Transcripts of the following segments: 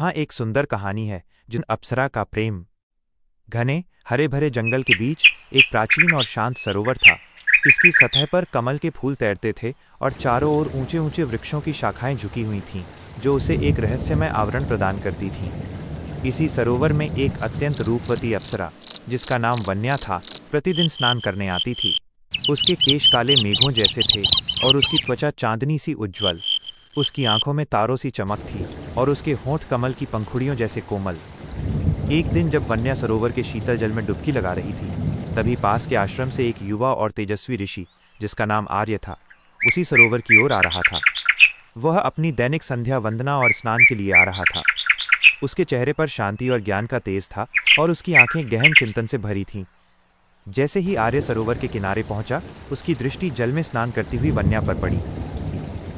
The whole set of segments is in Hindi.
यहाँ एक सुंदर कहानी है जिन अप्सरा का प्रेम। घने हरे भरे जंगल के बीच एक प्राचीन और शांत सरोवर था। इसकी सतह पर कमल के फूल तैरते थे और चारों ओर ऊंचे ऊंचे वृक्षों की शाखाएं झुकी हुई थीं, जो उसे एक रहस्यमय आवरण प्रदान करती थीं। इसी सरोवर में एक अत्यंत रूपवती अप्सरा, जिसका नाम वन्या था, प्रतिदिन स्नान करने आती थी। उसके केश काले मेघों जैसे थे और उसकी त्वचा चांदनी सी उज्ज्वल। उसकी आंखों में तारों सी चमक थी और उसके होंठ कमल की पंखुड़ियों जैसे कोमल। एक दिन जब वन्या सरोवर के शीतल जल में डुबकी लगा रही थी, तभी पास के आश्रम से एक युवा और तेजस्वी ऋषि, जिसका नाम आर्य था, उसी सरोवर की ओर आ रहा था। वह अपनी दैनिक संध्या वंदना और स्नान के लिए आ रहा था। उसके चेहरे पर शांति और ज्ञान का तेज था और उसकी आंखें गहन चिंतन से भरी थीं। जैसे ही आर्य सरोवर के किनारे पहुंचा, उसकी दृष्टि जल में स्नान करती हुई वन्या पर पड़ी,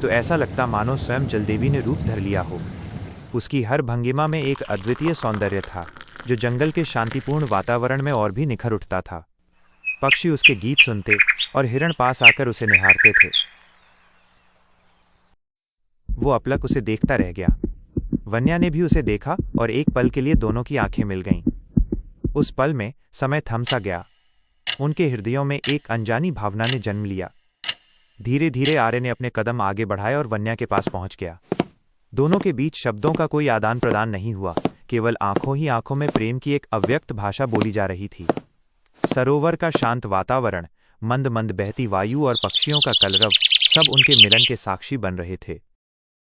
तो ऐसा लगता मानो स्वयं जलदेवी ने रूप धर लिया हो। उसकी हर भंगिमा में एक अद्वितीय सौंदर्य था, जो जंगल के शांतिपूर्ण वातावरण में और भी निखर उठता था। पक्षी उसके गीत सुनते और हिरण पास आकर उसे निहारते थे। वो अपलक उसे देखता रह गया। वन्या ने भी उसे देखा और एक पल के लिए दोनों की आंखें मिल गईं। उस पल में समय थम सा गया। उनके हृदयों में एक अनजानी भावना ने जन्म लिया। धीरे धीरे आर्य ने अपने कदम आगे बढ़ाए और वन्या के पास पहुंच गया। दोनों के बीच शब्दों का कोई आदान प्रदान नहीं हुआ, केवल आंखों ही आंखों में प्रेम की एक अव्यक्त भाषा बोली जा रही थी। सरोवर का शांत वातावरण, मंद मंद बहती वायु और पक्षियों का कलरव, सब उनके मिलन के साक्षी बन रहे थे।